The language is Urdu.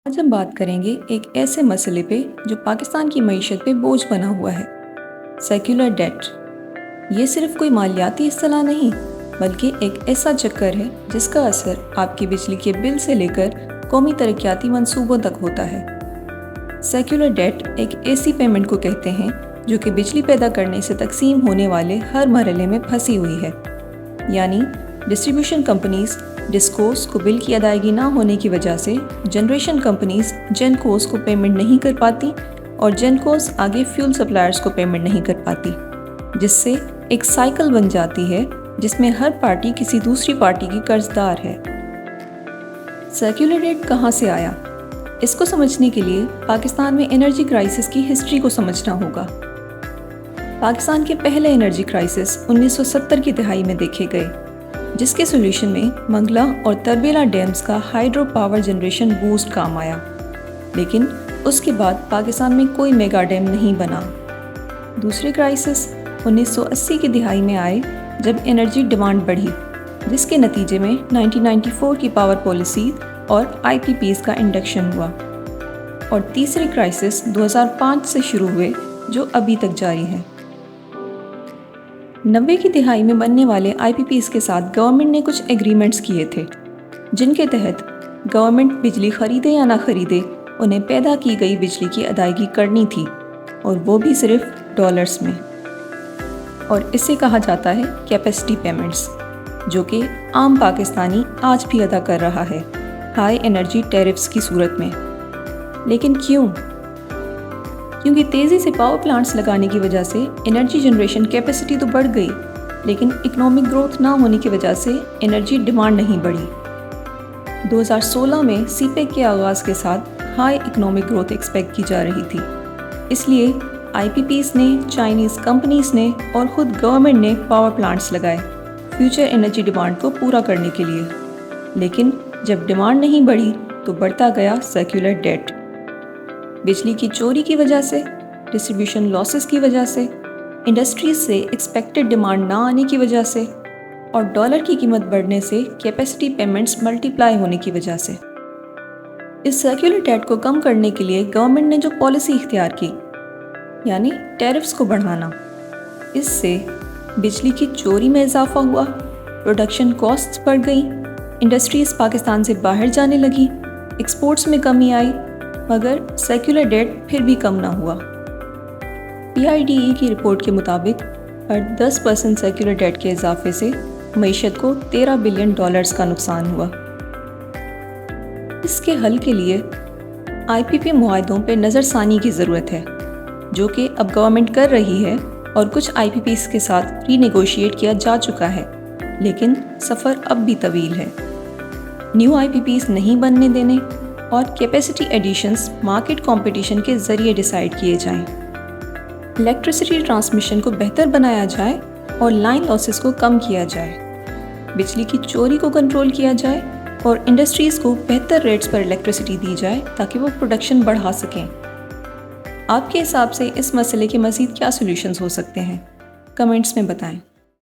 آج ہم بات کریں گے ایک ایسے مسئلے پہ جو پاکستان کی معیشت پہ بوجھ بنا ہوا ہے، سیکولر ڈیٹ۔ یہ صرف کوئی مالیاتی اصطلاح نہیں بلکہ ایک ایسا چکر ہے جس کا اثر آپ کی بجلی کے بل سے لے کر قومی ترقیاتی منصوبوں تک ہوتا ہے۔ سیکولر ڈیٹ ایک ایسی پیمنٹ کو کہتے ہیں جو کہ بجلی پیدا کرنے سے تقسیم ہونے والے ہر مرحلے میں پھنسی ہوئی ہے، یعنی ڈسٹریبیوشن کمپنیز ڈسکوز کو بل کی ادائیگی نہ ہونے کی وجہ سے جنریشن کمپنیز جینکوز کو پیمنٹ نہیں کر پاتی اور جینکوز آگے فیول سپلائرز کو پیمنٹ نہیں کر پاتی، جس سے ایک سائیکل بن جاتی ہے جس میں ہر پارٹی کسی دوسری پارٹی کی قرض دار ہے۔ سیکولر ڈیٹ کہاں سے آیا؟ اس کو سمجھنے کے لیے پاکستان میں انرجی کرائسس کی ہسٹری کو سمجھنا ہوگا۔ پاکستان کے پہلے انرجی کرائسس 1970 کی دہائی میں دیکھے گئے، جس کے سولوشن میں منگلا اور تربیلا ڈیمز کا ہائیڈرو پاور جنریشن بوسٹ کام آیا، لیکن اس کے بعد پاکستان میں کوئی میگا ڈیم نہیں بنا۔ دوسرے کرائسس 1980 کی دہائی میں آئے جب انرجی ڈیمانڈ بڑھی، جس کے نتیجے میں 1994 کی پاور پالیسی اور IPPs کا انڈکشن ہوا، اور تیسرے کرائسس 2005 سے شروع ہوئے جو ابھی تک جاری ہے۔ 90 کی دہائی میں بننے والے IPPs کے ساتھ گورنمنٹ نے کچھ ایگریمنٹس کیے تھے، جن کے تحت گورنمنٹ بجلی خریدے یا نہ خریدے انہیں پیدا کی گئی بجلی کی ادائیگی کرنی تھی، اور وہ بھی صرف ڈالرز میں، اور اسے کہا جاتا ہے کیپیسٹی پیمنٹس، جو کہ عام پاکستانی آج بھی ادا کر رہا ہے ہائی انرجی ٹیرفز کی صورت میں۔ لیکن کیونکہ تیزی سے پاور پلانٹس لگانے کی وجہ سے انرجی جنریشن کیپیسٹی تو بڑھ گئی، لیکن اکنامک گروتھ نہ ہونے کی وجہ سے انرجی ڈیمانڈ نہیں بڑھی۔ 2016 میں سی پیک کے آغاز کے ساتھ ہائی اکنامک گروتھ ایکسپیکٹ کی جا رہی تھی، اس لیے IPPs نے، چائنیز کمپنیز نے اور خود گورنمنٹ نے پاور پلانٹس لگائے فیوچر انرجی ڈیمانڈ کو پورا کرنے کے لیے۔ لیکن جب ڈیمانڈ نہیں بڑھی تو بڑھتا گیا سیکولر ڈیٹ۔ بجلی کی چوری کی وجہ سے، ڈسٹریبیوشن لاسز کی وجہ سے، انڈسٹریز سے ایکسپیکٹڈ ڈیمانڈ نہ آنے کی وجہ سے، اور ڈالر کی قیمت بڑھنے سے کیپیسٹی پیمنٹس ملٹی پلائی ہونے کی وجہ سے۔ اس سیکولر ڈیٹ کو کم کرنے کے لیے گورنمنٹ نے جو پالیسی اختیار کی، یعنی ٹیرفز کو بڑھانا، اس سے بجلی کی چوری میں اضافہ ہوا، پروڈکشن کاسٹس بڑھ گئیں، انڈسٹریز پاکستان سے باہر جانے لگی، ایکسپورٹس میں کمی آئی، مگر سیکولر ڈیٹ پھر بھی کم نہ ہوا۔ PIDE کی رپورٹ کے مطابق ہر 10% سیکولر ڈیٹ کے اضافے سے معیشت کو $13 بلین کا نقصان ہوا۔ اس کے حل کے لیے IPP معاہدوں پہ نظر ثانی کی ضرورت ہے، جو کہ اب گورنمنٹ کر رہی ہے، اور کچھ IPPs کے ساتھ ری نیگوشیٹ کیا جا چکا ہے، لیکن سفر اب بھی طویل ہے۔ نیو IPPs نہیں بننے دینے اور کیپیسٹی ایڈیشنز مارکیٹ کمپٹیشن کے ذریعے ڈیسائیڈ کیے جائیں، الیکٹرسٹی ٹرانسمیشن کو بہتر بنایا جائے اور لائن لاسز کو کم کیا جائے، بجلی کی چوری کو کنٹرول کیا جائے، اور انڈسٹریز کو بہتر ریٹس پر الیکٹرسٹی دی جائے تاکہ وہ پروڈکشن بڑھا سکیں۔ آپ کے حساب سے اس مسئلے کے مزید کیا سولوشنز ہو سکتے ہیں؟ کمنٹس میں بتائیں۔